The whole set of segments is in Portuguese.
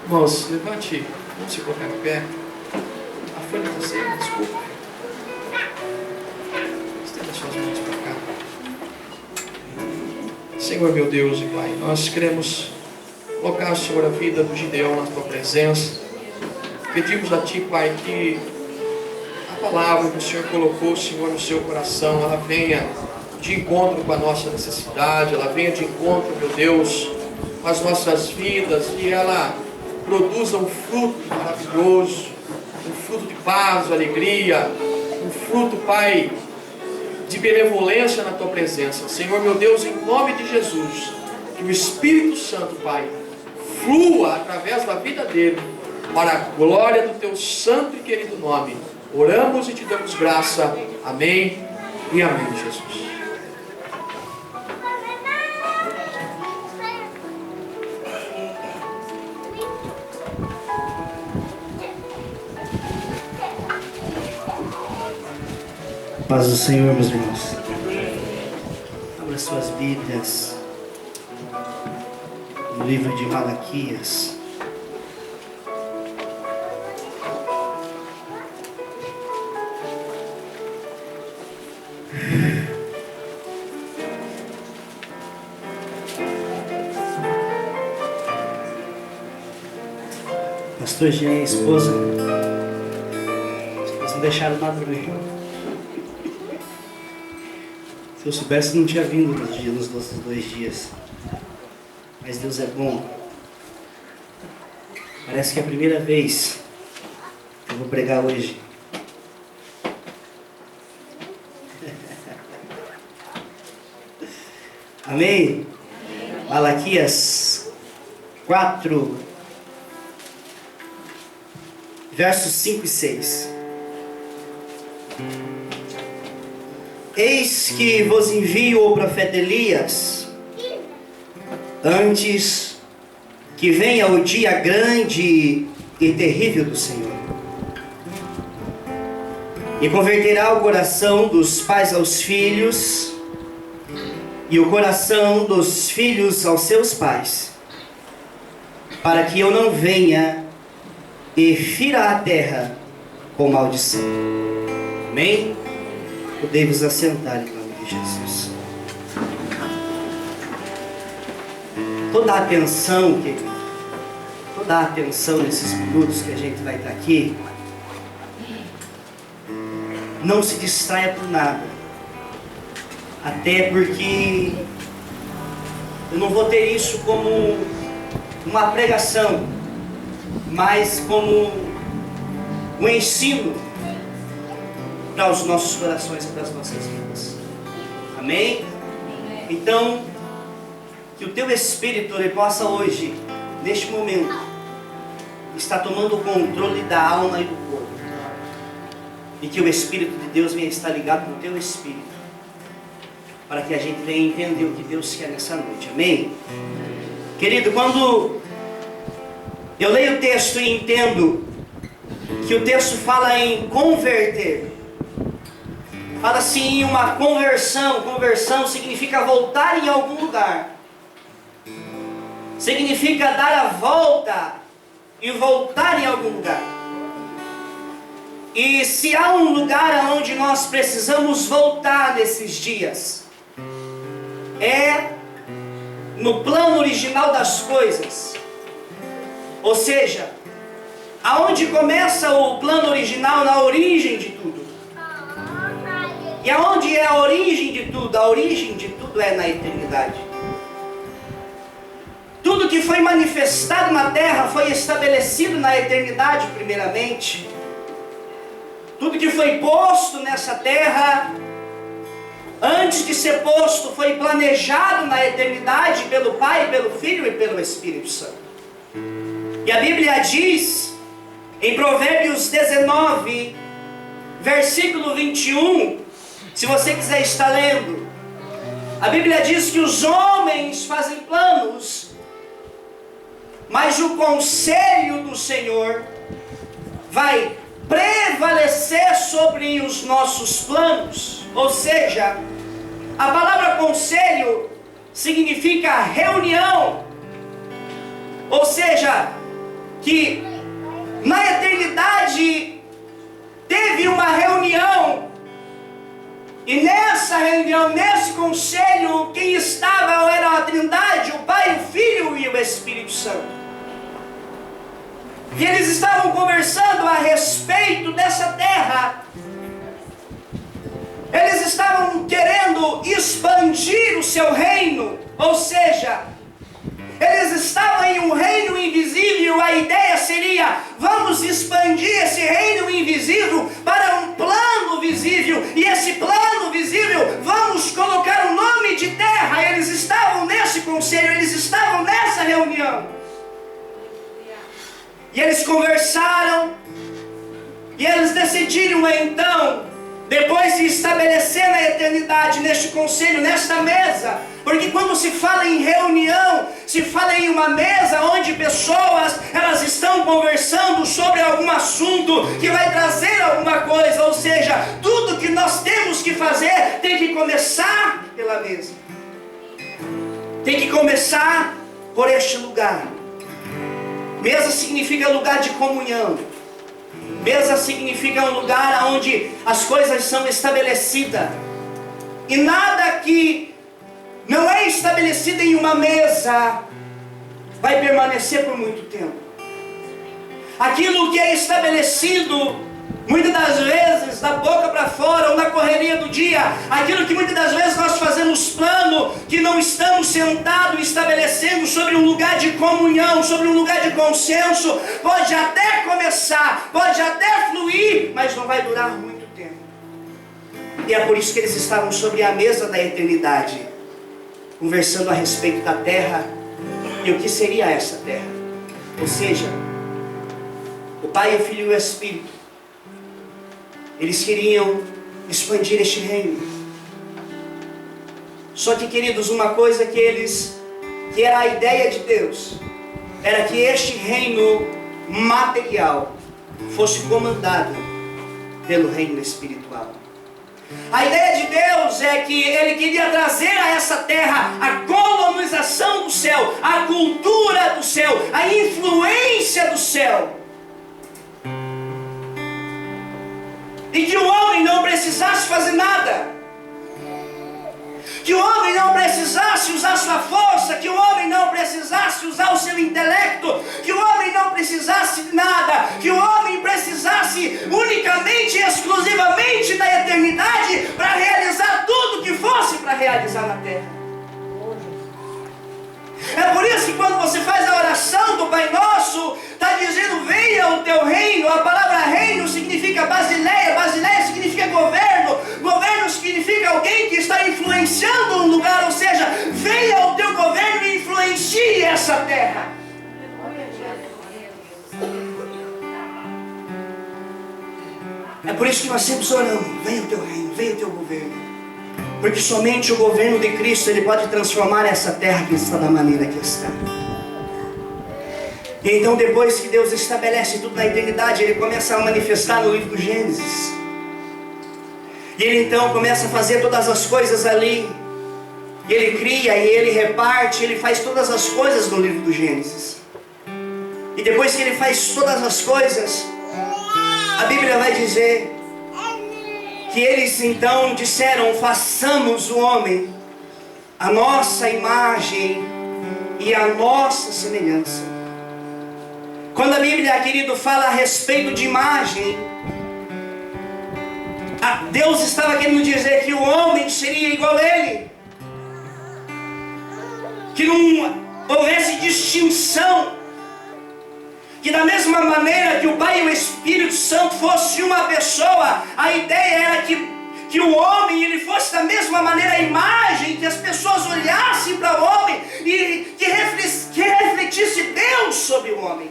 Irmãos, levante, vamos se colocar em pé. A folha está seca, desculpa. Estenda suas mãos para cá. Senhor meu Deus e Pai, nós queremos colocar, Senhor, a vida do Gideão na Tua presença. Pedimos a Ti, Pai, que a palavra que o Senhor colocou, Senhor, no seu coração, ela venha de encontro com a nossa necessidade, ela venha de encontro, meu Deus, com as nossas vidas, e ela produza um fruto maravilhoso, um fruto de paz, alegria, um fruto, Pai, de benevolência na Tua presença. Senhor, meu Deus, em nome de Jesus, que o Espírito Santo, Pai, flua através da vida dele, para a glória do Teu santo e querido nome. Oramos e Te damos graça. Amém e amém, Jesus. Paz do Senhor, meus irmãos. Abra suas Bíblias no livro de Malaquias. Pastor Jean e a esposa, eles não deixaram nada dormir. Se eu soubesse, não tinha vindo nos outros 2 dias. Mas Deus é bom. Parece que é a primeira vez que eu vou pregar hoje. Amém? Malaquias 4, versos 5 e 6. Eis que vos envio o profeta Elias, antes que venha o dia grande e terrível do Senhor, e converterá o coração dos pais aos filhos, e o coração dos filhos aos seus pais, para que eu não venha e fira a terra com maldição. Amém? Podemos assentar em nome de Jesus. Toda a atenção, querido, toda a atenção nesses minutos que a gente vai estar aqui, não se distraia por nada. Até porque eu não vou ter isso como uma pregação, mas como um ensino para os nossos corações e para as nossas vidas. Amém? Então, que o Teu Espírito ele possa hoje, neste momento, estar tomando o controle da alma e do corpo. E que o Espírito de Deus venha estar ligado no Teu Espírito, para que a gente venha entender o que Deus quer nessa noite. Amém? Querido, quando eu leio o texto e entendo que o texto fala em converter, fala assim em uma conversão. Conversão significa voltar em algum lugar, significa dar a volta e voltar em algum lugar. E se há um lugar onde nós precisamos voltar nesses dias, é no plano original das coisas. Ou seja, aonde começa o plano original, na origem de tudo. E aonde é a origem de tudo? A origem de tudo é na eternidade. Tudo que foi manifestado na terra foi estabelecido na eternidade primeiramente. Tudo que foi posto nessa terra, antes de ser posto, foi planejado na eternidade pelo Pai, pelo Filho e pelo Espírito Santo. E a Bíblia diz, em Provérbios 19, versículo 21, se você quiser estar lendo, a Bíblia diz que os homens fazem planos, mas o conselho do Senhor vai prevalecer sobre os nossos planos. Ou seja, a palavra conselho significa reunião. Ou seja, que na eternidade teve uma reunião, e nessa reunião, nesse conselho, quem estava era a Trindade, o Pai, o Filho e o Espírito Santo. E eles estavam conversando a respeito dessa terra. Eles estavam querendo expandir o seu reino, ou seja, eles estavam em um reino invisível. A ideia seria: vamos expandir esse reino invisível para um plano visível, e esse plano visível vamos colocar o nome de terra. Eles estavam nesse conselho, eles estavam nessa reunião, e eles conversaram, e eles decidiram então, depois de estabelecer na eternidade, neste conselho, nesta mesa, porque quando se fala em reunião, se fala em uma mesa onde pessoas, elas estão conversando sobre algum assunto que vai trazer alguma coisa, ou seja, tudo que nós temos que fazer tem que começar pela mesa, tem que começar por este lugar. Mesa significa lugar de comunhão. Mesa significa um lugar onde as coisas são estabelecidas. E nada que não é estabelecido em uma mesa vai permanecer por muito tempo. Aquilo que é estabelecido, muitas das vezes, da boca para fora ou na correria do dia, aquilo que muitas das vezes nós fazemos plano, que não estamos sentados estabelecendo sobre um lugar de comunhão, sobre um lugar de consenso, pode até começar, pode até fluir, mas não vai durar muito tempo. E é por isso que eles estavam sobre a mesa da eternidade, conversando a respeito da terra e o que seria essa terra. Ou seja, o Pai, o Filho e o Espírito, eles queriam expandir este reino. Só que, queridos, uma coisa que era a ideia de Deus, era que este reino material fosse comandado pelo reino espiritual. A ideia de Deus é que Ele queria trazer a essa terra a colonização do céu, a cultura do céu, a influência do céu. E que o homem não precisasse fazer nada, que o homem não precisasse usar sua força, que o homem não precisasse usar o seu intelecto, que o homem não precisasse de nada, que o homem precisasse unicamente e exclusivamente da eternidade para realizar tudo que fosse para realizar na terra. É por isso que quando você faz a oração do Pai Nosso, está dizendo: venha o teu reino. A palavra reino significa basileia, basileia significa governo, governo significa alguém que está influenciando um lugar, ou seja, venha o teu governo e influencie essa terra. É por isso que nós sempre oramos: venha o teu reino, venha o teu governo. Porque somente o governo de Cristo, ele pode transformar essa terra que está da maneira que está. E então, depois que Deus estabelece tudo na eternidade, Ele começa a manifestar no livro do Gênesis. E Ele então começa a fazer todas as coisas ali. Ele cria e Ele reparte, Ele faz todas as coisas no livro do Gênesis. E depois que Ele faz todas as coisas, a Bíblia vai dizer que eles então disseram: façamos o homem a nossa imagem e a nossa semelhança. Quando a Bíblia, querido, fala a respeito de imagem, Deus estava querendo dizer que o homem seria igual a Ele, que não houvesse distinção, que da mesma maneira que o Pai e o Espírito Santo fossem uma pessoa, a ideia era que o homem ele fosse da mesma maneira a imagem, que as pessoas olhassem para o homem e que refletisse Deus sobre o homem.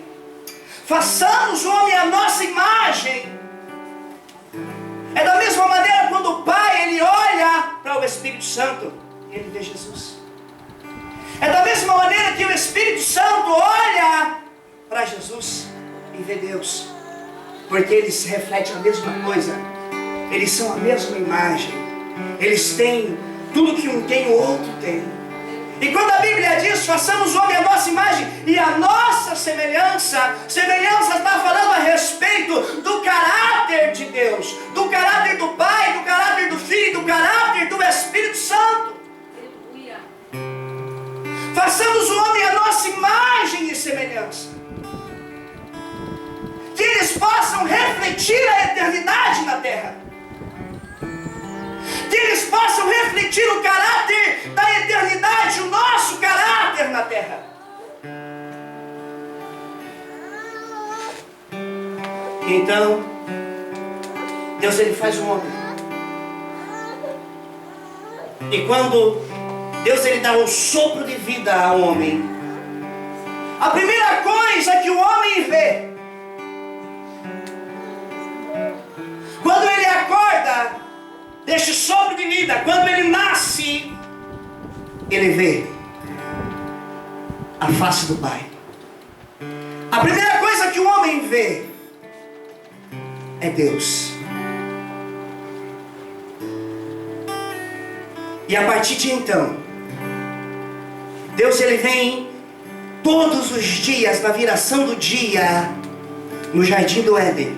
Façamos o homem a nossa imagem. É da mesma maneira quando o Pai ele olha para o Espírito Santo, ele vê Jesus. É da mesma maneira que o Espírito Santo olha para Jesus e vê Deus, porque eles refletem a mesma coisa, eles são a mesma imagem, eles têm tudo que um tem, o outro tem. E quando a Bíblia diz, façamos o homem à nossa imagem e à nossa semelhança, semelhança está falando a respeito do caráter de Deus, do caráter do Pai, do caráter do Filho, do caráter do Espírito Santo. Façamos o homem à nossa imagem e semelhança, que eles possam refletir a eternidade na terra, que eles possam refletir o caráter da eternidade, o nosso caráter na terra. E então, Deus ele faz um homem. E quando Deus ele dá um sopro de vida ao homem, a primeira coisa que o homem vê, quando ele acorda deste sopro de vida, quando ele nasce, ele vê a face do Pai. A primeira coisa que o homem vê é Deus. E a partir de então, Deus ele vem todos os dias, na viração do dia, no jardim do Éden,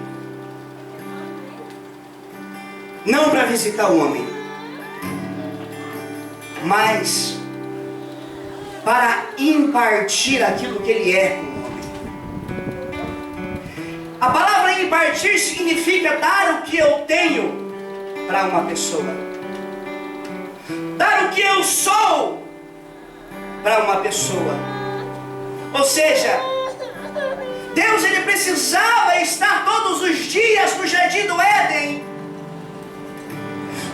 não para visitar o homem, mas para impartir aquilo que ele é como homem. A palavra impartir significa dar o que eu tenho para uma pessoa, dar o que eu sou para uma pessoa. Ou seja, Deus ele precisava estar todos os dias no jardim do Éden,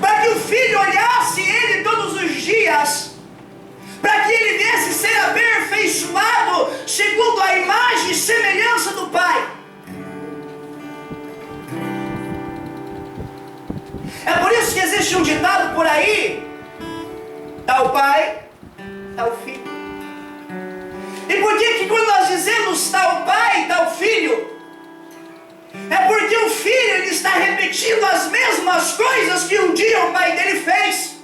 para que o filho olhasse ele todos os dias, para que ele viesse ser aperfeiçoado segundo a imagem e semelhança do Pai. É por isso que existe um ditado por aí: dá o Pai, dá o Filho. E por que quando nós dizemos dá o Pai, dá o Filho, é porque o Filho ele está repetindo as mesmas coisas que um dia o Pai dele fez.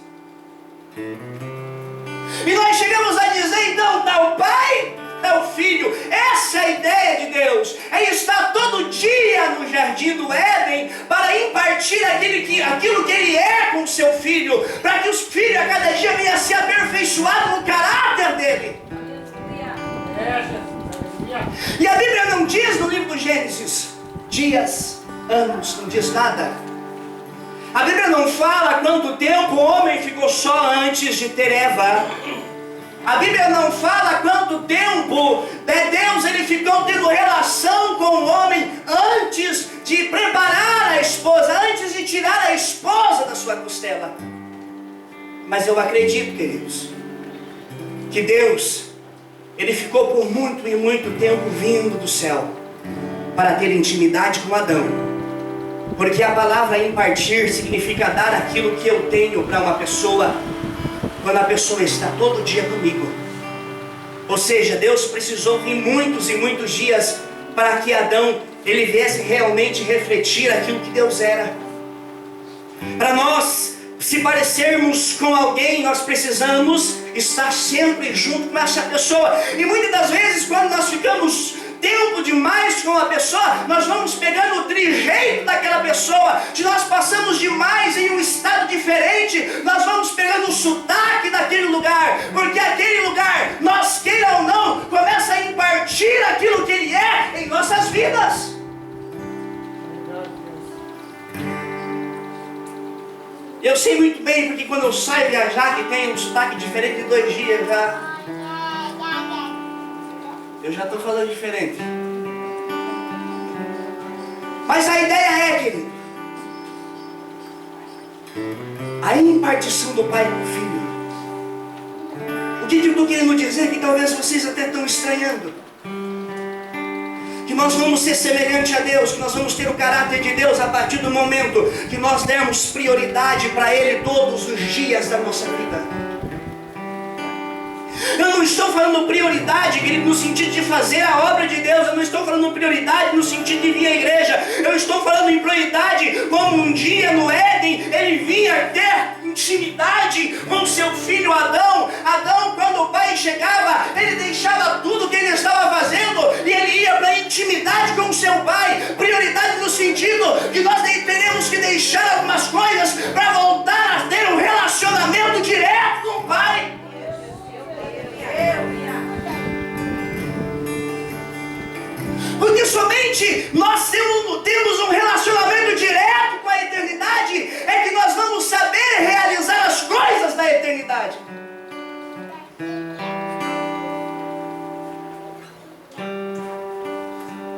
E nós chegamos a dizer então, dá o Pai, dá o Filho. Essa é a ideia de Deus, é estar todo dia no jardim do Éden para impartir aquilo que Ele é com o seu Filho, para que os filhos a cada dia venham a ser aperfeiçoados no caráter dele. E a Bíblia não diz no livro do Gênesis dias, anos, não diz nada. A Bíblia não fala quanto tempo o homem ficou só antes de ter Eva. A Bíblia não fala quanto tempo Deus ele ficou tendo relação com o homem antes de preparar a esposa, antes de tirar a esposa da sua costela. Mas eu acredito, queridos, que Deus ele ficou por muito e muito tempo vindo do céu para ter intimidade com Adão. Porque a palavra impartir significa dar aquilo que eu tenho para uma pessoa, quando a pessoa está todo dia comigo. Ou seja, Deus precisou vir muitos e muitos dias para que Adão ele viesse realmente refletir aquilo que Deus era. Para nós se parecermos com alguém, nós precisamos estar sempre junto com essa pessoa. E muitas das vezes, quando nós ficamos tempo demais com a pessoa, nós vamos pegando o trejeito daquela pessoa. Se nós passamos demais em um estado diferente, nós vamos pegando o sotaque daquele lugar, porque aquele lugar, nós queira ou não, começa a impartir aquilo que ele é em nossas vidas. Eu sei muito bem, porque quando eu saio viajar, que tem um sotaque diferente de 2 dias eu já estou falando diferente. Mas a ideia é, querido, a impartição do Pai com o Filho. O que eu estou querendo dizer que talvez vocês até estão estranhando? Que nós vamos ser semelhantes a Deus, que nós vamos ter o caráter de Deus a partir do momento que nós dermos prioridade para Ele todos os dias da nossa vida. Eu não estou falando prioridade, querido, no sentido de fazer a obra de Deus. Eu não estou falando prioridade no sentido de vir à igreja. Eu estou falando em prioridade como um dia no Éden ele vinha ter intimidade com seu filho Adão. Adão, quando o pai deixar algumas coisas para voltar a ter um relacionamento direto com o Pai. Porque somente nós temos um relacionamento direto com a eternidade é que nós vamos saber realizar as coisas da eternidade.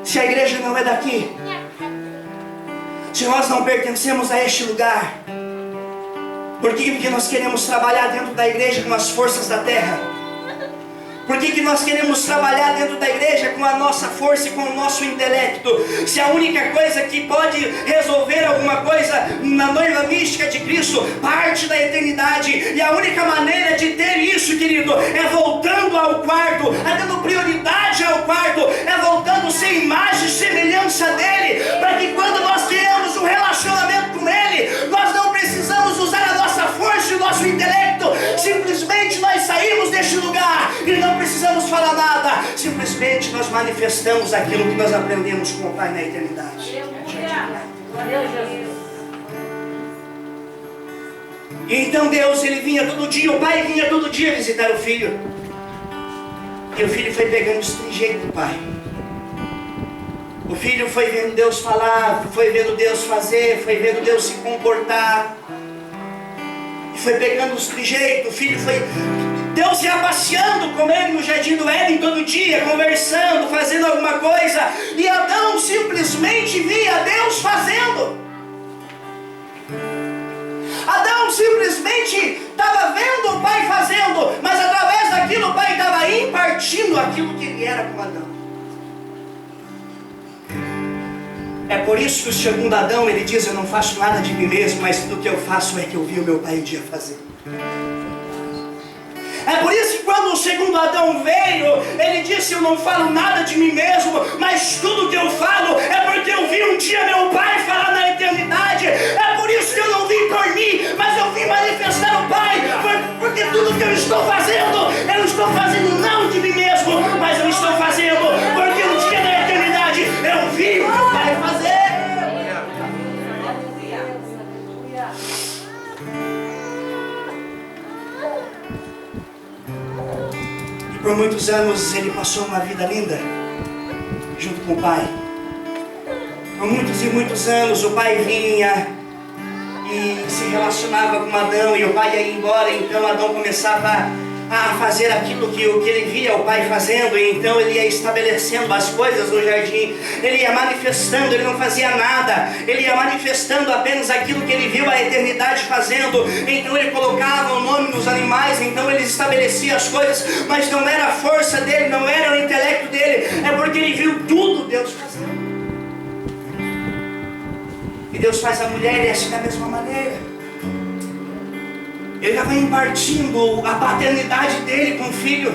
Se a igreja não é daqui, se nós não pertencemos a este lugar, por que nós queremos trabalhar dentro da igreja com as forças da terra? Por que nós queremos trabalhar dentro da igreja com a nossa força e com o nosso intelecto? Se a única coisa que pode resolver alguma coisa na noiva mística de Cristo parte da eternidade, e a única maneira de ter isso, querido, é voltando ao quarto, é dando prioridade ao quarto, é voltando sem imagem e semelhança dele, para que quando nós tenhamos um relacionamento com ele, nós não precisamos usar a nossa força e o nosso intelecto, simplesmente nós saímos deste lugar e não precisamos falar nada, simplesmente nós manifestamos aquilo que nós aprendemos com o Pai na eternidade. E então Deus, ele vinha todo dia, o Pai vinha todo dia visitar o Filho, e o Filho foi pegando os trejeitos do Pai. O Filho foi vendo Deus falar, foi vendo Deus fazer, foi vendo Deus se comportar, e foi pegando os trejeitos. O Filho foi... Deus ia passeando com ele no jardim do Éden todo dia, conversando, fazendo alguma coisa, e Adão simplesmente via Deus fazendo. Adão simplesmente estava vendo o Pai fazendo, mas através daquilo o Pai estava impartindo aquilo que ele era com Adão. É por isso que o segundo Adão, ele diz: eu não faço nada de mim mesmo, mas tudo que eu faço é que eu vi o meu Pai um dia fazer. É por isso que quando o segundo Adão veio, ele disse: eu não falo nada de mim mesmo, mas tudo que eu falo é porque eu vi um dia meu Pai falar na eternidade. É por isso que eu não vim por mim, mas eu vim manifestar o Pai, porque tudo que eu estou fazendo, eu não estou fazendo não de mim mesmo, mas eu estou fazendo porque um dia na eternidade eu vi o meu Pai fazer. Por muitos anos ele passou uma vida linda junto com o Pai. Por muitos e muitos anos o Pai vinha e se relacionava com Adão, e o Pai ia embora, então Adão começava a fazer aquilo que ele via o Pai fazendo, e então ele ia estabelecendo as coisas no jardim, ele ia manifestando, ele não fazia nada, ele ia manifestando apenas aquilo que ele viu a eternidade fazendo. Então ele colocava o nome nos animais, então ele estabelecia as coisas, mas não era a força dele, não era o intelecto dele, é porque ele viu tudo Deus fazendo. E Deus faz a mulher e assim da mesma maneira. Ele estava impartindo a paternidade dele com o filho.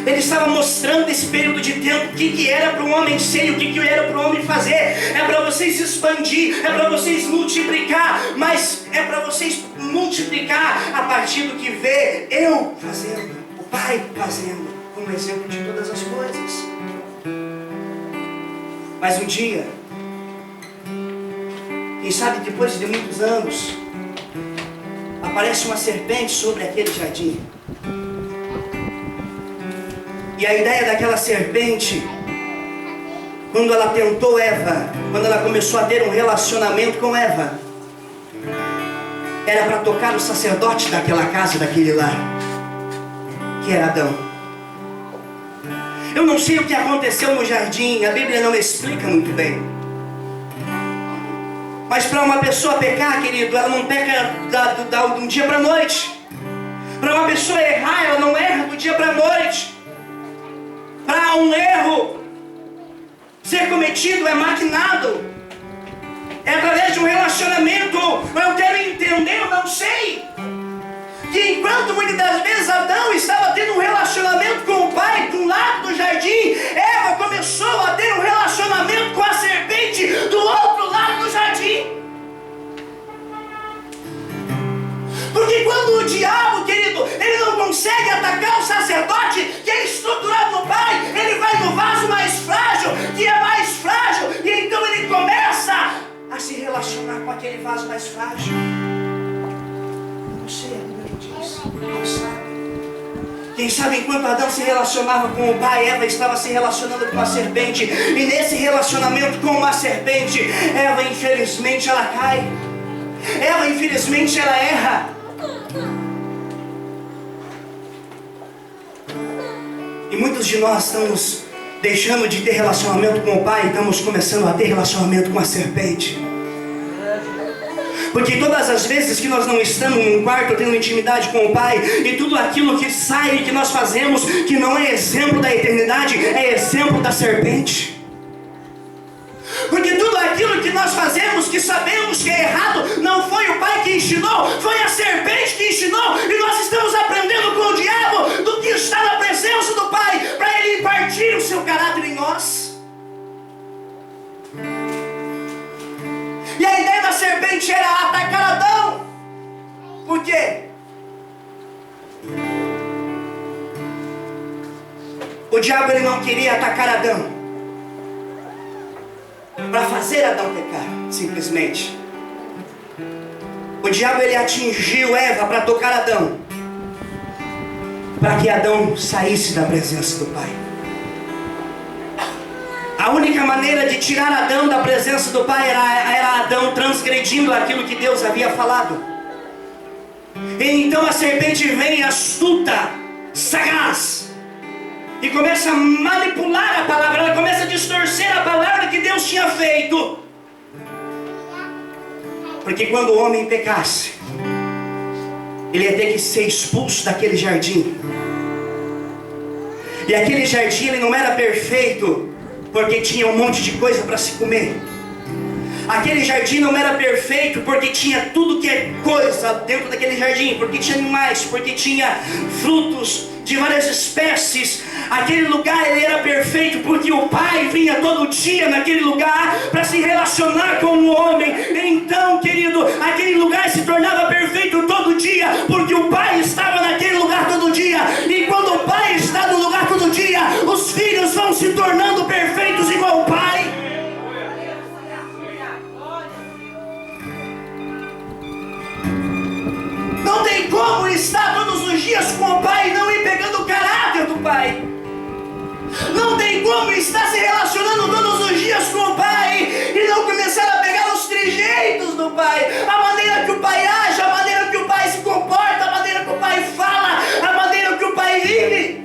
Ele estava mostrando esse período de tempo o que era para o homem ser, o que era para o homem fazer. É para vocês expandir, é para vocês multiplicar, mas é para vocês multiplicar a partir do que vê eu fazendo, o Pai fazendo, como exemplo de todas as coisas. Mas um dia, quem sabe depois de muitos anos, aparece uma serpente sobre aquele jardim. E a ideia daquela serpente, quando ela tentou Eva, quando ela começou a ter um relacionamento com Eva, era para tocar o sacerdote daquela casa, daquele lar, que era Adão. Eu não sei o que aconteceu no jardim, a Bíblia não explica muito bem. Mas para uma pessoa pecar, querido, ela não peca de um dia para a noite. Para uma pessoa errar, ela não erra do dia para a noite. Para um erro ser cometido, é maquinado. É através de um relacionamento. Eu quero entender, eu não sei. Que enquanto muitas das vezes Adão estava tendo um relacionamento com o Pai, de um lado do jardim, Eva começou a ter um relacionamento com a serpente do outro lado do jardim. Porque quando o diabo, querido, ele não consegue atacar o sacerdote que é estruturado no Pai, ele vai no vaso mais frágil, que é mais frágil, e então ele começa a se relacionar com aquele Quem sabe enquanto Adão se relacionava com o pai, Eva estava se relacionando com a serpente. E nesse relacionamento com uma serpente, Eva infelizmente ela cai. Eva infelizmente ela erra. E muitos de nós estamos deixando de ter relacionamento com o pai, estamos começando a ter relacionamento com a serpente. Porque todas as vezes que nós não estamos num quarto tendo intimidade com o pai, e tudo aquilo que sai, que nós fazemos, que não é exemplo da eternidade, é exemplo da serpente. Porque tudo aquilo que nós fazemos, que sabemos que é errado, não foi o pai que ensinou, foi a serpente que ensinou. E nós estamos aprendendo com o diabo do que está na presença do pai, para ele impartir o seu caráter em nós. E a ideia da serpente era atacar Adão. Por quê? O diabo ele não queria atacar Adão para fazer Adão pecar, simplesmente. O diabo ele atingiu Eva para tocar Adão, para que Adão saísse da presença do pai. A única maneira de tirar Adão da presença do pai era Adão transgredindo aquilo que Deus havia falado. E então a serpente vem astuta, sagaz, e começa a manipular a palavra, ela começa a distorcer a palavra que Deus tinha feito. Porque quando o homem pecasse, ele ia ter que ser expulso daquele jardim. E aquele jardim ele não era perfeito porque tinha um monte de coisa para se comer. Aquele jardim não era perfeito porque tinha tudo que é coisa dentro daquele jardim, porque tinha animais, porque tinha frutos de várias espécies. Aquele lugar ele era perfeito porque o pai vinha todo dia naquele lugar para se relacionar com o homem. Então, querido, aquele lugar se tornava perfeito todo dia porque o pai estava naquele lugar todo dia. E quando o pai está no lugar todo dia, os filhos vão se tornando perfeitos igual o pai. Não tem como estar todos os dias com o pai e não ir pegando o caráter do pai. Não tem como estar se relacionando todos os dias com o pai e não começar a pegar os trejeitos do pai. A maneira que o pai age, a maneira que o pai se comporta, a maneira que o pai fala, a maneira que o pai vive.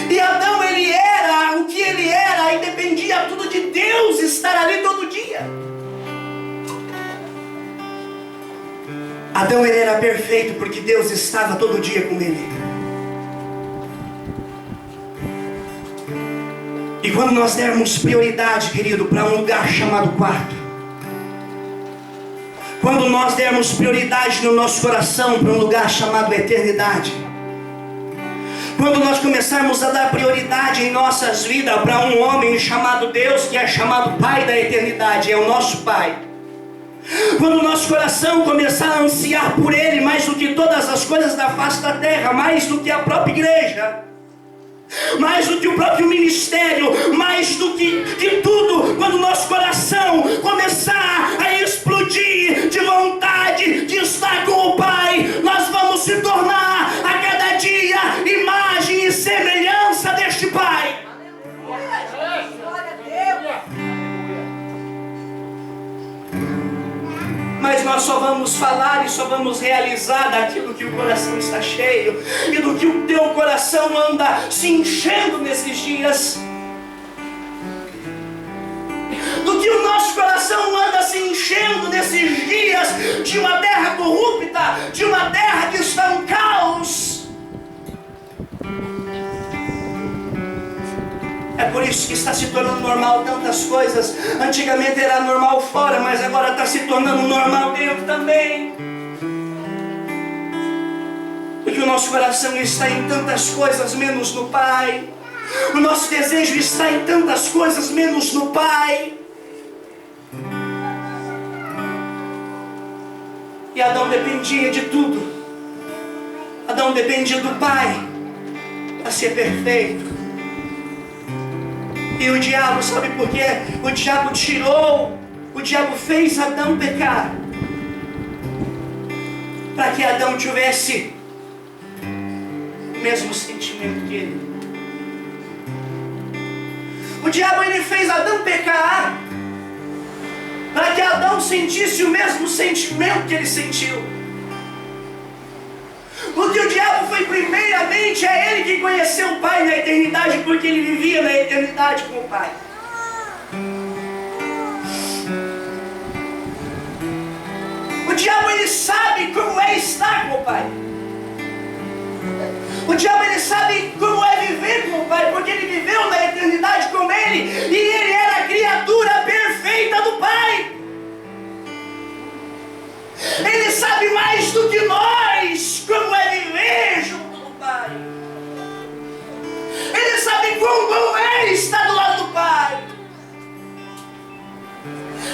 E Adão ele era o que ele era e dependia tudo de Deus estar ali todo dia. Adão ele era perfeito porque Deus estava todo dia com ele. E quando nós dermos prioridade, querido, para um lugar chamado quarto, quando nós dermos prioridade no nosso coração para um lugar chamado eternidade, quando nós começarmos a dar prioridade em nossas vidas para um homem chamado Deus, que é chamado Pai da eternidade, é o nosso Pai. Quando o nosso coração começar a ansiar por Ele mais do que todas as coisas da face da terra, mais do que a própria igreja, mais do que o próprio ministério, mais do que tudo, quando o nosso coração começar a explodir de vontade de estar com o Pai, nós vamos se tornar a cada dia imagem e semelhança deste Pai. Mas nós só vamos falar e só vamos realizar daquilo que o coração está cheio e do que o teu coração anda se enchendo nesses dias, do que o nosso coração anda se enchendo nesses dias de uma terra corrupta, de uma terra que está em caos. É por isso que está se tornando normal tantas coisas. Antigamente era normal fora, mas agora está se tornando normal dentro também. Porque o nosso coração está em tantas coisas menos no Pai. O nosso desejo está em tantas coisas menos no Pai. E Adão dependia de tudo. Adão dependia do Pai para ser perfeito. E o diabo, sabe por quê? O diabo fez Adão pecar. para que Adão tivesse o mesmo sentimento que ele. O diabo ele fez Adão pecar para que Adão sentisse o mesmo sentimento que ele sentiu. Porque o diabo foi primeiramente ele que conheceu o Pai na eternidade, porque ele vivia na eternidade com o Pai. O diabo ele sabe como é estar com o Pai. O diabo ele sabe como é viver com o Pai, porque ele viveu na eternidade com ele e ele era a criatura perfeita do Pai. Ele sabe mais do que nós como é viver junto do Pai. Ele sabe quão bom é estar do lado do Pai.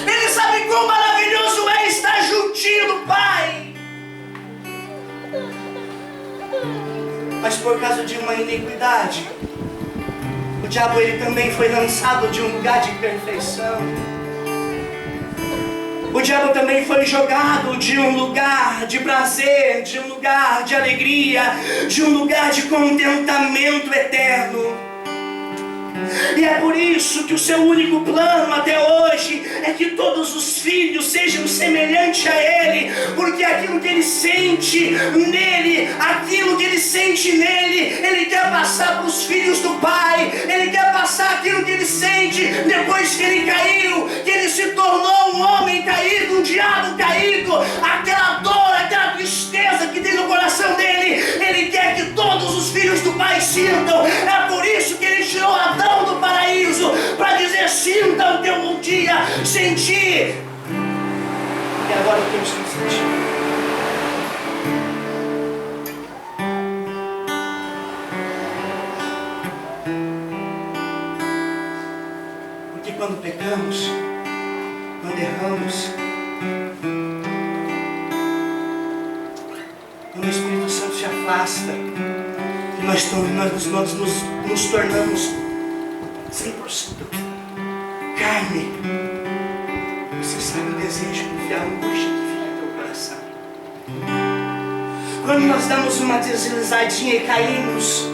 Ele sabe quão maravilhoso é estar juntinho do Pai. Mas por causa de uma iniquidade, o diabo ele também foi lançado de um lugar de perfeição. O diabo também foi jogado de um lugar de prazer, de um lugar de alegria, de um lugar de contentamento eterno. E é por isso que o seu único plano até hoje é que todos os filhos sejam semelhantes a Ele, porque aquilo que Ele sente nele, Ele quer passar para os filhos do Pai. Ele quer passar aquilo que Ele sente depois que Ele caiu, que Ele se tornou um homem caído, um diabo caído, aquela dor, aquela tristeza que tem no coração dele, Ele quer que todos os filhos do Pai sintam. É por isso que Ele tirou Adão do paraíso, para dizer: sinta o teu dia, sentir. E agora o que eu estou sentindo? Porque quando pecamos, quando erramos, quando o Espírito Santo se afasta, que nós nos tornamos 100% carne, você sabe o desejo de a angústia que fica no teu coração. Quando nós damos uma deslizadinha e caímos,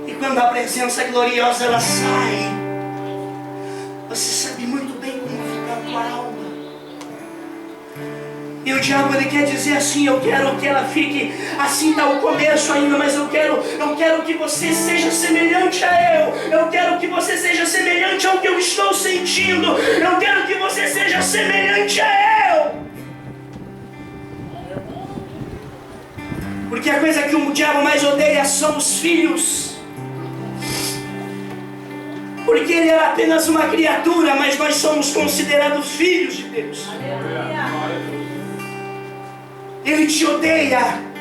e quando a presença gloriosa ela sai, você sabe muito bem como fica a tua alma. E o diabo ele quer dizer assim: eu quero que ela fique assim, está o começo ainda, mas eu quero que você seja semelhante a eu quero que você seja semelhante ao que eu estou sentindo, eu quero que você seja semelhante a eu. Porque a coisa que o diabo mais odeia são os filhos. Porque ele era apenas uma criatura, mas nós somos considerados filhos de Deus. Ele te odeia.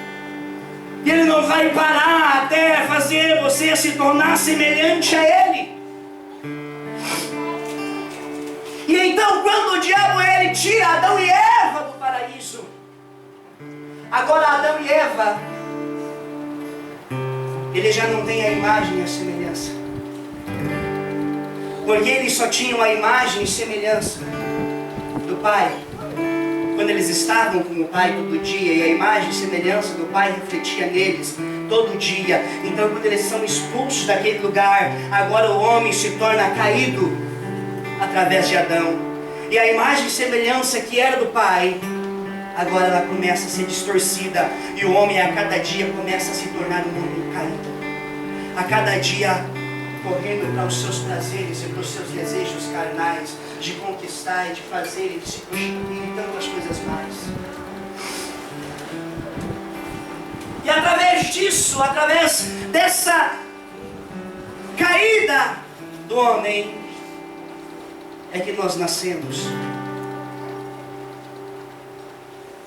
E Ele não vai parar até fazer você se tornar semelhante a Ele. E então quando o diabo ele tira Adão e Eva do paraíso, agora Adão e Eva, ele já não tem a imagem e a semelhança. Porque eles só tinham a imagem e semelhança do Pai quando eles estavam com o Pai todo dia, e a imagem e semelhança do Pai refletia neles todo dia. Então quando eles são expulsos daquele lugar, agora o homem se torna caído através de Adão, e a imagem e semelhança que era do Pai, agora ela começa a ser distorcida, e o homem a cada dia começa a se tornar um homem caído, a cada dia correndo para os seus prazeres e para os seus desejos carnais, de conquistar e de fazer e de se prostituir e tantas coisas mais. E através disso, através dessa caída do homem, é que nós nascemos.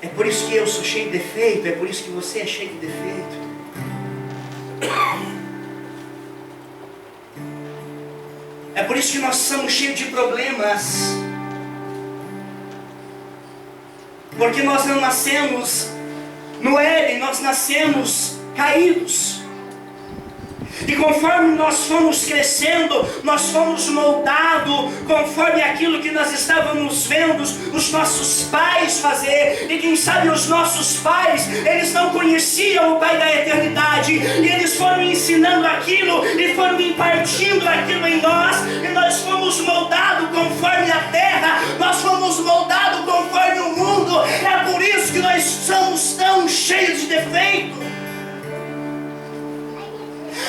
É por isso que eu sou cheio de defeito, é por isso que você é cheio de defeito. É por isso que nós somos cheios de problemas. Porque nós não nascemos no Éden, nós nascemos caídos. E E conforme nós fomos crescendo, nós fomos moldados conforme aquilo que nós estávamos vendo os nossos pais fazer. E quem sabe os nossos pais, eles não conheciam o Pai da eternidade, e eles foram ensinando aquilo e foram impartindo aquilo em nós, e nós fomos moldados conforme a terra, nós fomos moldados conforme o mundo. É por isso que nós somos tão cheios de defeito.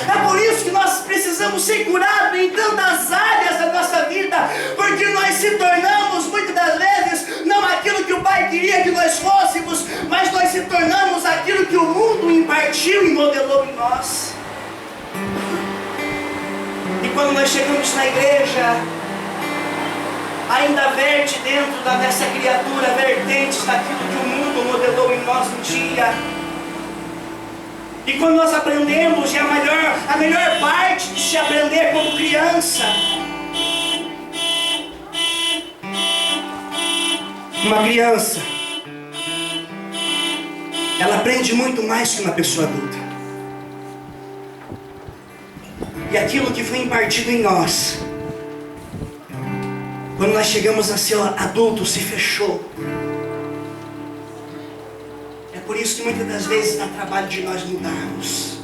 É por isso que nós precisamos ser curados em tantas áreas da nossa vida, porque nós se tornamos muitas das vezes não aquilo que o Pai queria que nós fôssemos, mas nós se tornamos aquilo que o mundo impartiu e modelou em nós. E quando nós chegamos na igreja, ainda verte dentro da nossa criatura vertentes daquilo que o mundo modelou em nós um dia. E quando nós aprendemos, e a melhor parte de se aprender como criança, uma criança, ela aprende muito mais que uma pessoa adulta. E aquilo que foi impartido em nós, quando nós chegamos a ser adultos, se fechou. É por isso que muitas das vezes dá trabalho de nós mudarmos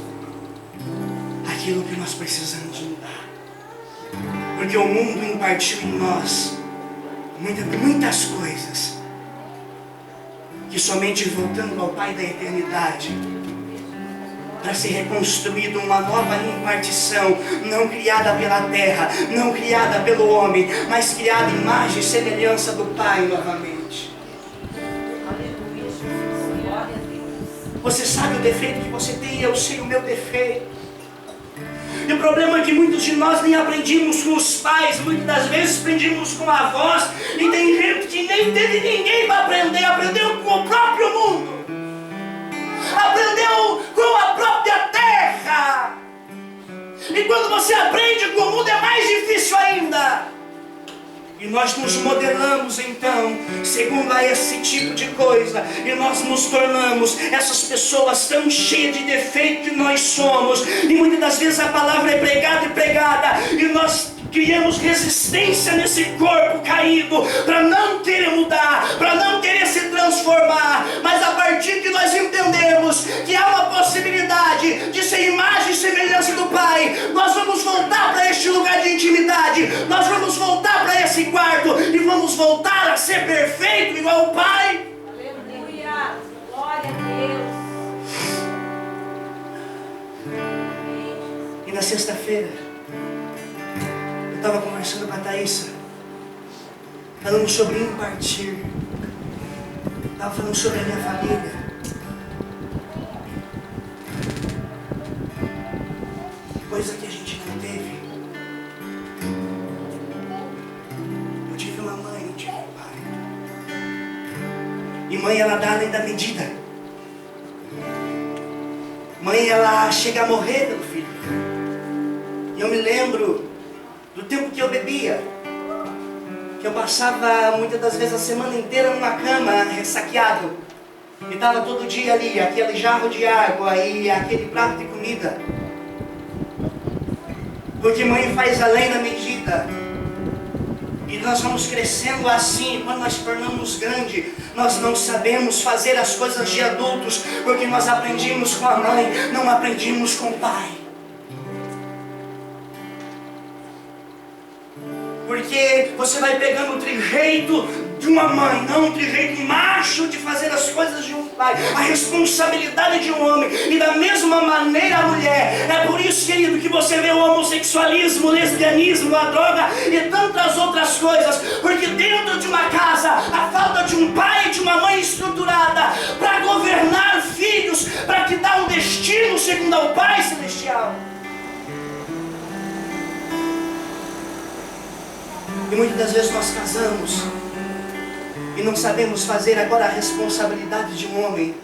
aquilo que nós precisamos mudar. Porque o mundo impartiu em nós muitas coisas que somente voltando ao Pai da eternidade, para ser reconstruído uma nova impartição, não criada pela terra, não criada pelo homem, mas criada em imagem e semelhança do Pai novamente. Você sabe o defeito que você tem, eu sei o meu defeito. E o problema é que muitos de nós nem aprendimos com os pais, muitas das vezes aprendimos com avós, e tem gente que nem teve ninguém para aprender, aprendeu com o próprio mundo, aprendeu com a própria terra. E quando você aprende com o mundo é mais difícil ainda. E nós nos modelamos então segundo a esse tipo de coisa, e nós nos tornamos essas pessoas tão cheias de defeito que nós somos. E muitas das vezes a palavra é pregada, e nós criamos resistência nesse corpo caído para não querer mudar, para não querer se transformar. Mas a partir que nós entendemos que há uma possibilidade de ser imagem e semelhança do Pai, nós vamos voltar para este lugar de intimidade, nós vamos voltar para esse quarto e vamos voltar a ser perfeito igual o Pai. Aleluia, glória a Deus. E na sexta-feira eu estava conversando com a Thaísa, falando sobre impartir. Estava falando sobre a minha família. Coisa que a gente não teve. Eu tive uma mãe, não tive um pai. E mãe, ela dá além da medida. Mãe, ela chega a morrer pelo filho. E eu me lembro do tempo que eu bebia, que eu passava muitas das vezes a semana inteira numa cama, ressaqueado, e estava todo dia ali, aquele jarro de água e aquele prato de comida, porque mãe faz além da medida. E nós vamos crescendo assim. Quando nós tornamos grande, nós não sabemos fazer as coisas de adultos, porque nós aprendimos com a mãe, não aprendimos com o pai. Porque você vai pegando o trejeito de uma mãe, não um trejeito macho de fazer as coisas de um pai, a responsabilidade de um homem. E da mesma maneira a mulher. É por isso, querido, que você vê o homossexualismo, o lesbianismo, a droga e tantas outras coisas. Porque dentro de uma casa, a falta de um pai e de uma mãe estruturada para governar filhos, para te dar um destino segundo ao Pai Celestial. E muitas das vezes nós casamos e não sabemos fazer agora a responsabilidade de um homem.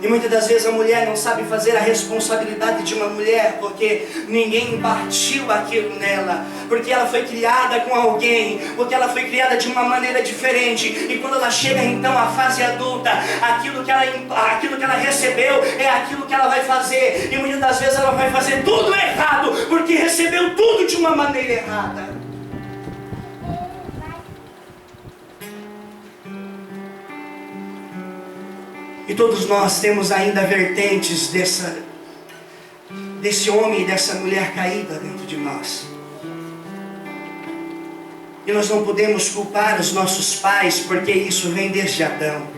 E muitas das vezes a mulher não sabe fazer a responsabilidade de uma mulher, porque ninguém impartiu aquilo nela, porque ela foi criada com alguém, porque ela foi criada de uma maneira diferente. E quando ela chega então à fase adulta, aquilo que ela recebeu é aquilo que ela vai fazer. E muitas das vezes ela vai fazer tudo errado, porque recebeu tudo de uma maneira errada. E todos nós temos ainda vertentes desse homem e dessa mulher caída dentro de nós. E nós não podemos culpar os nossos pais, porque isso vem desde Adão.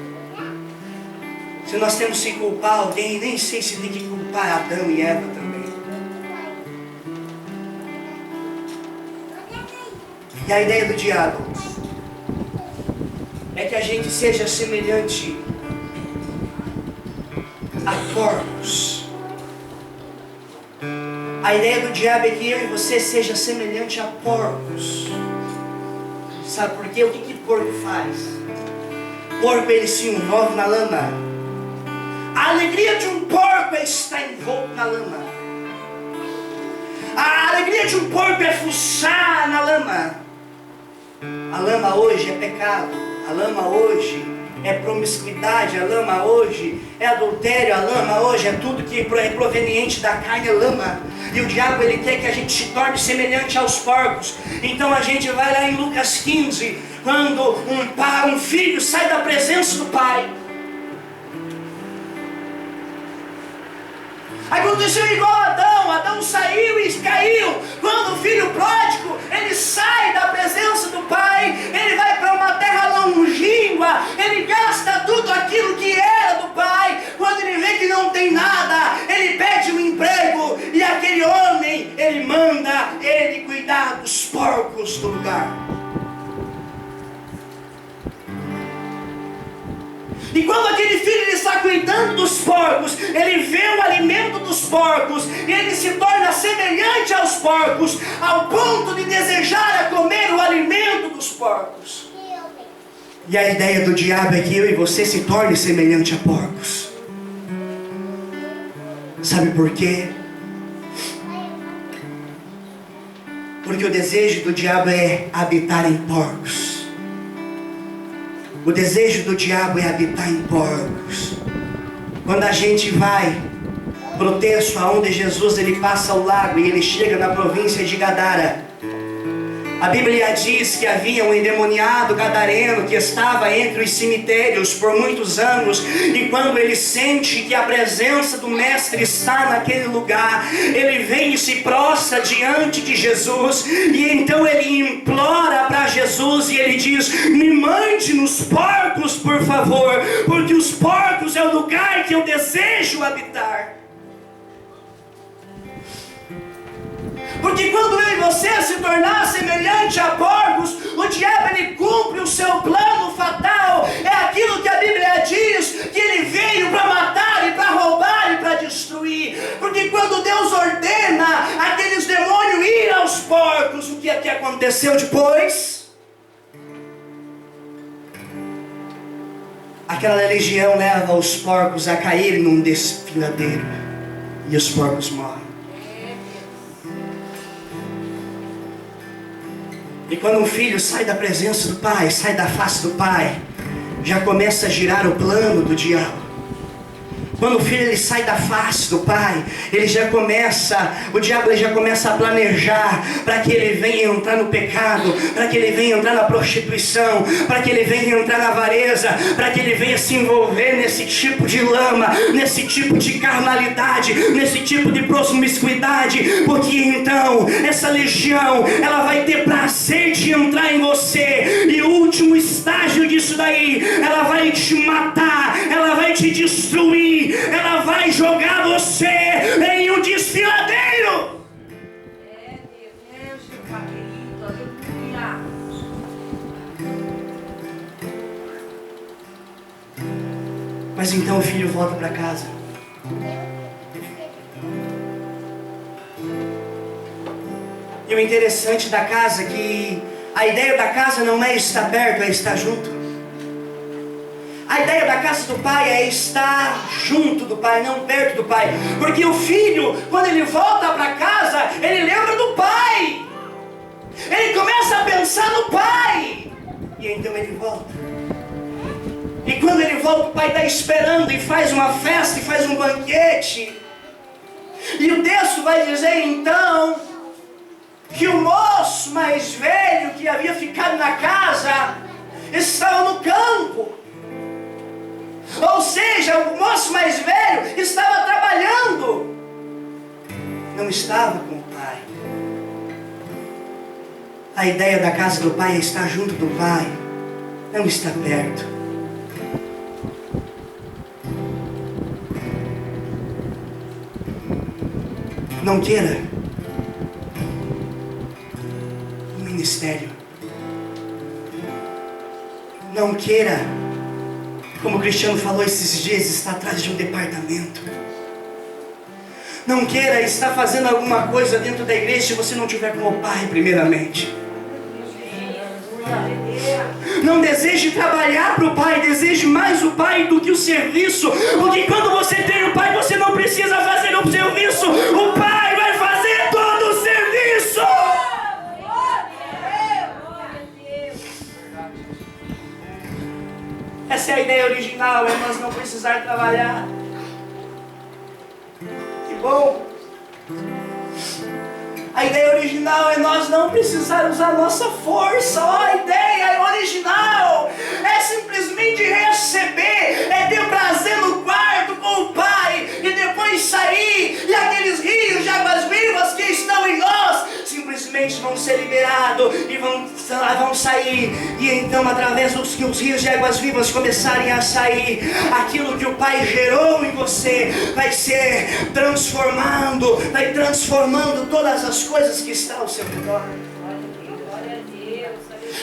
Se nós temos que culpar alguém, nem sei se tem que culpar Adão e Eva também. E a ideia do diabo é que a gente seja semelhante a porcos. A ideia do diabo é que eu e você seja semelhante a porcos. Sabe por quê? O que porco faz? Porco, ele se envolve na lama. A alegria de um porco é estar envolto na lama. A alegria de um porco é fuçar na lama. A lama hoje é pecado. A lama hoje é promiscuidade, a lama hoje é adultério, a lama hoje é tudo que é proveniente da carne, é lama. E o diabo, ele quer que a gente se torne semelhante aos porcos. Então a gente vai lá em Lucas 15, quando um filho sai da presença do pai. Aconteceu igual a Adão. Adão saiu e caiu. Quando o filho pródigo, ele sai da presença do pai, ele vai para uma terra longínqua, ele gasta tudo aquilo que era do pai. Quando ele vê que não tem nada, ele pede um emprego, e aquele homem, ele manda ele cuidar dos porcos do lugar. E quando aquele filho ele está cuidando dos porcos, ele vê o alimento dos porcos, e ele se torna semelhante aos porcos, ao ponto de desejar a comer o alimento dos porcos. E a ideia do diabo é que eu e você se torne semelhante a porcos. Sabe por quê? Porque o desejo do diabo é habitar em porcos. O desejo do diabo é habitar em porcos. Quando a gente vai para o texto onde Jesus ele passa o lago e ele chega na província de Gadara, a Bíblia diz que havia um endemoniado gadareno que estava entre os cemitérios por muitos anos, e quando ele sente que a presença do Mestre está naquele lugar, ele vem e se prostra diante de Jesus, e então ele implora para Jesus, e ele diz: me mande nos porcos, por favor, porque os porcos é o lugar que eu desejo habitar. Porque quando eu e você se tornar semelhante a porcos, o diabo ele cumpre o seu plano fatal. É aquilo que a Bíblia diz, que ele veio para matar e para roubar e para destruir. Porque quando Deus ordena aqueles demônios ir aos porcos, o que é que aconteceu depois? Aquela legião leva os porcos a caírem num desfiladeiro, e os porcos morrem. E quando um filho sai da presença do pai, sai da face do pai, já começa a girar o plano do diabo. Quando o filho ele sai da face do pai, o diabo ele já começa a planejar para que ele venha entrar no pecado, para que ele venha entrar na prostituição, para que ele venha entrar na avareza, para que ele venha se envolver nesse tipo de lama, nesse tipo de carnalidade, nesse tipo de promiscuidade, porque então essa legião ela vai ter prazer de entrar em você, e o último estágio disso daí, ela vai te matar, ela vai te destruir, ela vai jogar você em um desfiladeiro. Deus, Pai querido, aleluia. Mas então o filho volta para casa. E o interessante da casa é que a ideia da casa não é estar perto, é estar junto. A ideia da casa do pai é estar junto do pai, não perto do pai. Porque o filho, quando ele volta para casa, ele lembra do pai. Ele começa a pensar no pai. E então ele volta. E quando ele volta, o pai está esperando e faz uma festa e faz um banquete. E o texto vai dizer então que o moço mais velho que havia ficado na casa estava no campo. Ou seja, o moço mais velho estava trabalhando, não estava com o pai. A ideia da casa do pai é estar junto do pai, não estar perto. Não queira um ministério. Não queira, como o Cristiano falou esses dias, estar atrás de um departamento. Não queira estar fazendo alguma coisa dentro da igreja se você não tiver com o pai primeiramente. Não deseje trabalhar para o pai, deseje mais o pai do que o serviço. Porque quando você tem o pai, você não precisa fazer o serviço. O pai vai fazer todo o serviço. Essa é a ideia original, é nós não precisar trabalhar. Que bom! A ideia original é nós não precisar usar nossa força. A ideia original é simplesmente receber, é ter prazer no quarto com o pai e depois sair, e aqueles rios de águas vivas que estão em nós simplesmente vão ser liberados e vão sair. E então, através dos que os rios de águas vivas começarem a sair, aquilo que o pai gerou em você vai ser vai transformando todas as coisas que estão ao seu redor.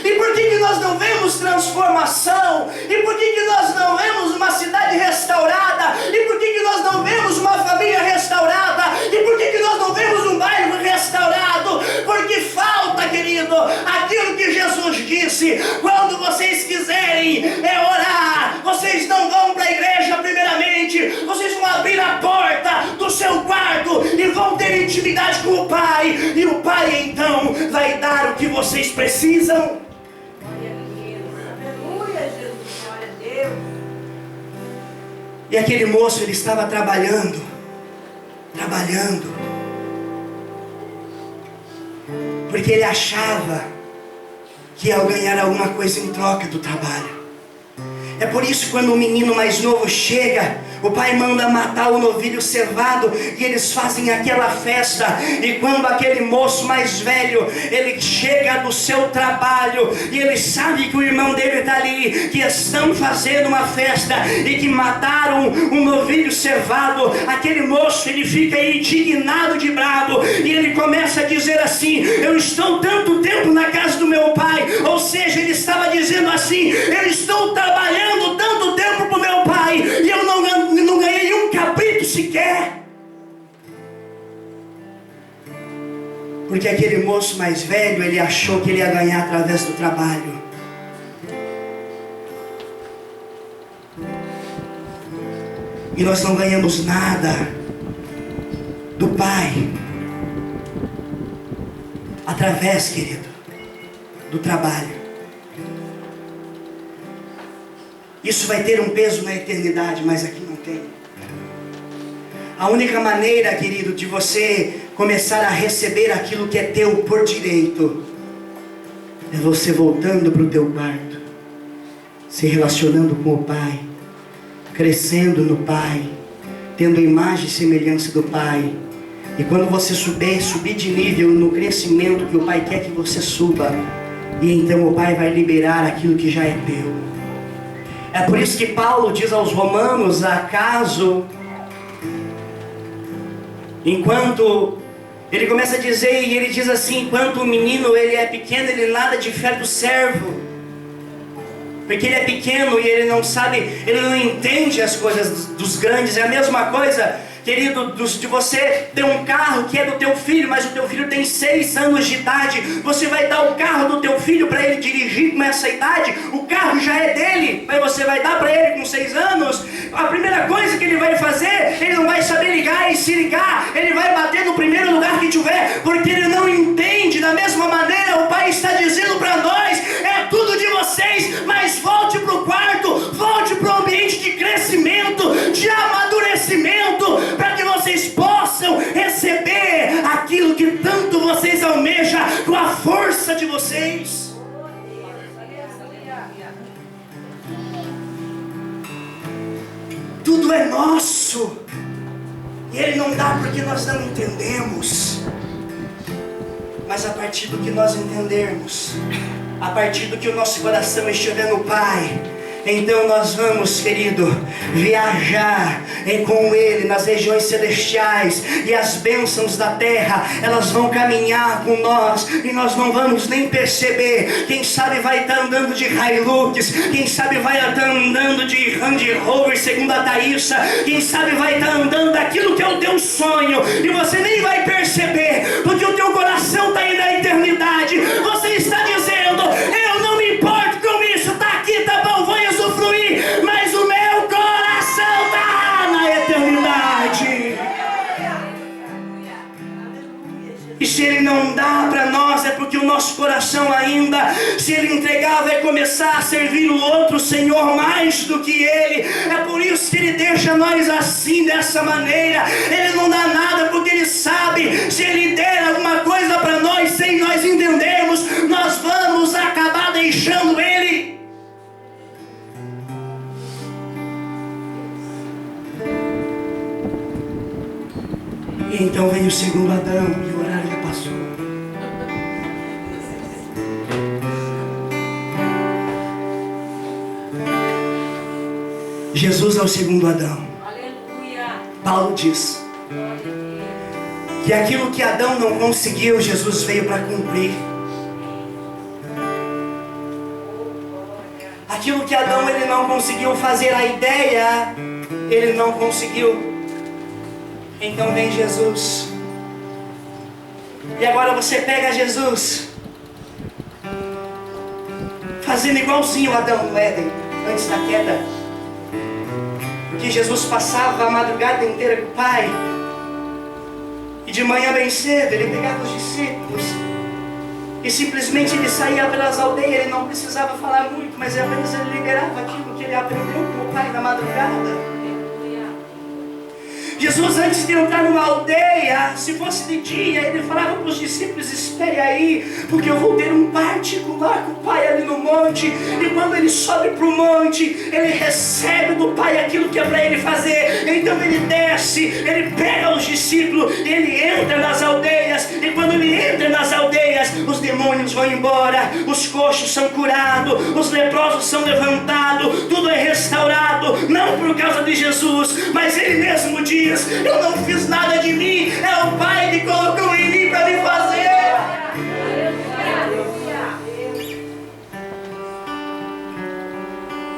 E por que nós não vemos transformação? E por que nós não vemos uma cidade restaurada? E por que nós não vemos uma família restaurada? E por que nós não vemos um bairro restaurado? Porque falta, querido, aquilo que Jesus disse: quando vocês quiserem orar, vocês não vão para a igreja primeiramente, vocês vão abrir a porta do seu quarto e vão ter intimidade com o Pai, e o Pai então vai dar o que vocês precisam. E aquele moço, ele estava trabalhando, porque ele achava que ia ganhar alguma coisa em troca do trabalho. É por isso que quando o menino mais novo chega, o pai manda matar o novilho cevado e eles fazem aquela festa. E quando aquele moço mais velho, ele chega do seu trabalho e ele sabe que o irmão dele está ali, que estão fazendo uma festa e que mataram um novilho cevado, aquele moço, ele fica indignado de bravo e ele começa a dizer assim: eu estou tanto tempo na casa do meu pai. Ou seja, ele estava dizendo assim: eu estou trabalhando tanto tempo para o meu pai e eu não ganhei um cabrito sequer. Porque aquele moço mais velho, ele achou que ele ia ganhar através do trabalho. E nós não ganhamos nada do pai através, querido, do trabalho. Isso vai ter um peso na eternidade, mas aqui não tem. A única maneira, querido, de você começar a receber aquilo que é teu por direito, é você voltando para o teu quarto, se relacionando com o Pai, crescendo no Pai, tendo a imagem e semelhança do Pai. E quando você subir de nível no crescimento que o Pai quer que você suba, e então o Pai vai liberar aquilo que já é teu. É por isso que Paulo diz aos Romanos: acaso, enquanto ele começa a dizer, e ele diz assim: enquanto o menino ele é pequeno, ele nada difere do servo, porque ele é pequeno e ele não sabe, ele não entende as coisas dos grandes. É a mesma coisa querido, de você ter um carro que é do teu filho, mas o teu filho tem 6 anos de idade. Você vai dar o carro do teu filho para ele dirigir com essa idade? O carro já é dele, mas você vai dar para ele com 6 anos? A primeira coisa que ele vai fazer, ele não vai saber ligar, e se ligar, ele vai bater no primeiro lugar que tiver, porque ele não entende. Da mesma maneira, o Pai está dizendo para nós: é tudo de vocês, mas volte para o quarto, volte para o ambiente de crescimento, de amadurecimento, para que vocês possam receber aquilo que tanto vocês almejam com a força de vocês. Tudo é nosso, e Ele não dá porque nós não entendemos. Mas a partir do que nós entendermos, a partir do que o nosso coração estiver no Pai, então nós vamos, querido, viajar com Ele nas regiões celestiais, e as bênçãos da terra, elas vão caminhar com nós, e nós não vamos nem perceber. Quem sabe vai estar andando de Hilux, quem sabe vai estar andando de Range Rover, segundo a Thaísa, quem sabe vai estar andando daquilo que é o teu sonho, e você nem vai perceber, porque o teu coração está aí na eternidade. Você está dizendo: eu não me importo com isso, está aqui, tá bom, vou usufruir, mas o meu coração está na eternidade. E se Ele não dá para nós, é porque o nosso coração ainda, se Ele entregar, vai começar a servir o outro Senhor mais do que Ele. É por isso que Ele deixa nós assim, dessa maneira. Ele não dá nada porque Ele sabe, se Ele der alguma coisa para nós sem nós entendermos, nós vamos acabar deixando Ele. E então veio o segundo Adão, e o horário já passou. Jesus é o segundo Adão. Aleluia. Paulo diz que aquilo que Adão não conseguiu, Jesus veio para cumprir. Aquilo que Adão ele não conseguiu fazer, a ideia ele não conseguiu. Então vem Jesus. E agora você pega Jesus, fazendo igualzinho Adão no Éden, antes da queda. Que Jesus passava a madrugada inteira com o Pai, e de manhã bem cedo ele pegava os discípulos e simplesmente ele saía pelas aldeias. Ele não precisava falar muito, mas apenas ele liberava aquilo que ele aprendeu com o Pai na madrugada. Jesus, antes de entrar numa aldeia, se fosse de dia, ele falava para os discípulos: espere aí, porque eu vou ter um particular com o Pai ali no monte. E quando ele sobe para o monte, ele recebe do Pai aquilo que é para ele fazer. Então ele desce, ele pega os discípulos, ele entra nas aldeias. E quando ele entra nas aldeias, os demônios vão embora, os coxos são curados, os leprosos são levantados, tudo é restaurado. Não por causa de Jesus, mas ele mesmo diz: eu não fiz nada de mim, é o Pai que colocou em mim para me fazer.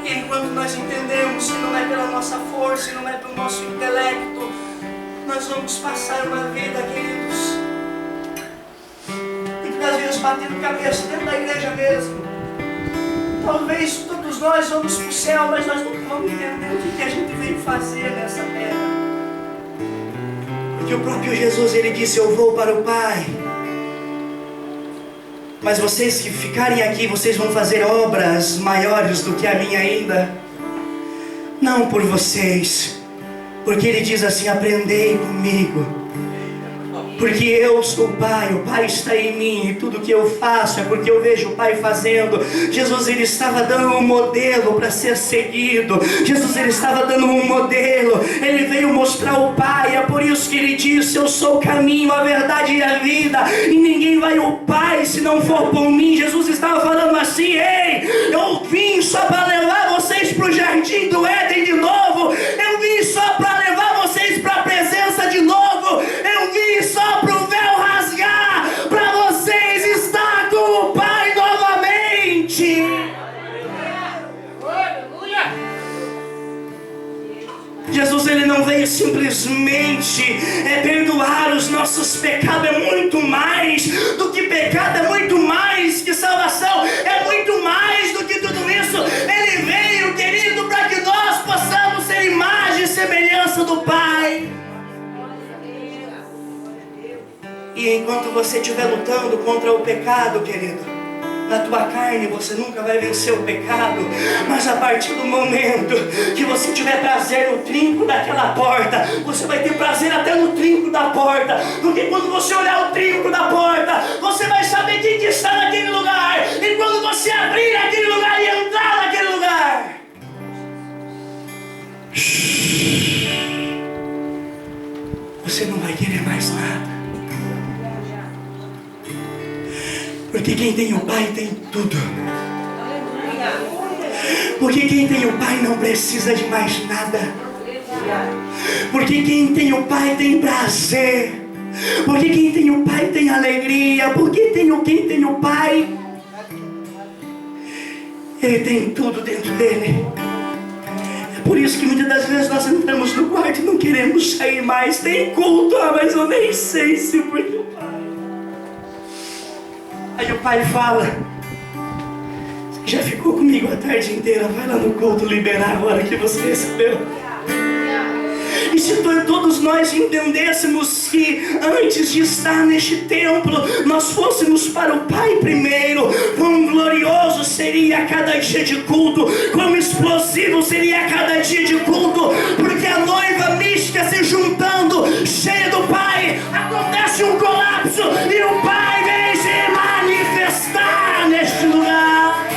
E enquanto nós entendemos que não é pela nossa força, não é pelo nosso intelecto, nós vamos passar uma vida, queridos, e às vezes batendo cabeça dentro da igreja mesmo. Talvez todos nós vamos para o céu, mas nós não vamos entender o que a gente veio fazer nessa terra. Que o próprio Jesus ele disse: eu vou para o Pai, mas vocês que ficarem aqui, vocês vão fazer obras maiores do que a minha ainda. Não por vocês, porque ele diz assim: aprendei comigo, porque eu sou o Pai está em mim, e tudo que eu faço é porque eu vejo o Pai fazendo. Jesus ele estava dando um modelo para ser seguido. Jesus ele estava dando um modelo, ele veio mostrar o Pai. É por isso que ele disse: eu sou o caminho, a verdade e a vida, e ninguém vai ao Pai se não for por mim. Jesus estava falando assim: ei, eu vim só para levar vocês para o jardim do Éden de novo. Eu vim só para levar vocês para a presença de novo. Eu vim só para o véu rasgar, para vocês estar com o Pai novamente. Jesus, ele não veio simplesmente perdoar os nossos pecados. É muito mais do que pecado, é muito mais que salvação, é muito mais do que tudo isso. Ele veio, querido, para que nós possamos ser imagem e semelhança do Pai. E enquanto você estiver lutando contra o pecado, querido, na tua carne você nunca vai vencer o pecado. Mas a partir do momento que você tiver prazer no trinco daquela porta, você vai ter prazer até no trinco da porta. Porque quando você olhar o trinco da porta, você vai saber quem que está naquele lugar. E quando você abrir aquele lugar e entrar naquele lugar, você não vai querer mais nada. Porque quem tem o Pai tem tudo. Porque quem tem o Pai não precisa de mais nada. Porque quem tem o Pai tem prazer. Porque quem tem o Pai tem alegria. Porque quem tem o Pai, ele tem tudo dentro dele. É por isso que muitas das vezes nós entramos no quarto e não queremos sair mais. Tem culto, mas eu nem sei se porque o Pai. Aí o Pai fala: você já ficou comigo a tarde inteira, vai lá no culto liberar a hora que você recebeu. E se todos nós entendêssemos que antes de estar neste templo, nós fôssemos para o Pai primeiro, quão glorioso seria cada dia de culto, quão explosivo seria cada dia de culto, porque a noiva mística se juntando, cheia do Pai, acontece um colapso e o Pai vem se manifestar neste lugar.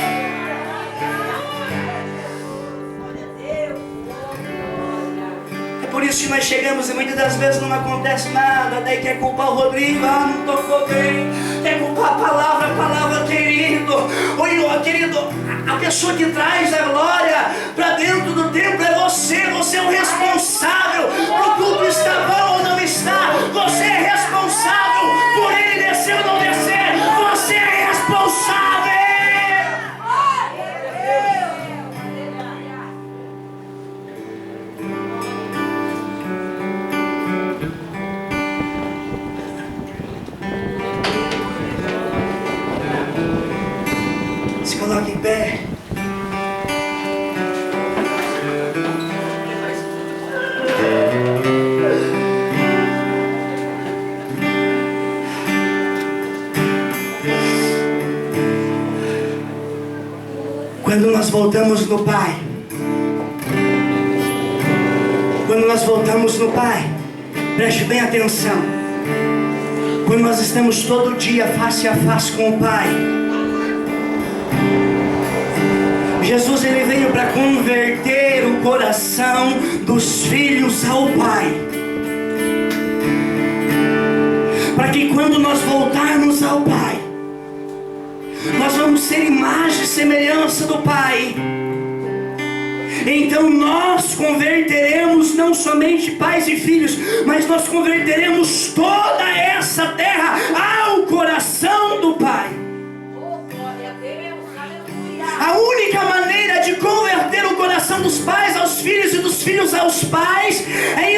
Por isso que nós chegamos e muitas das vezes não acontece nada. Daí quer culpar o Rodrigo, não tocou bem. Quer culpar a palavra querido. Oi, querido, a pessoa que traz a glória para dentro do templo é você. Você é o responsável. O culto está bom ou não está. Você é responsável por ele descer ou não descer. Você é responsável. Se coloque em pé. Quando nós voltamos no Pai, preste bem atenção. Quando nós estamos todo dia face a face com o Pai, Jesus, ele veio para converter o coração dos filhos ao Pai, para que quando nós voltarmos ao Pai, nós vamos ser imagem e semelhança do Pai. Então nós converteremos não somente pais e filhos, mas nós converteremos toda essa terra ao coração do Pai. A única maneira de converter o coração dos pais aos filhos e dos filhos aos pais é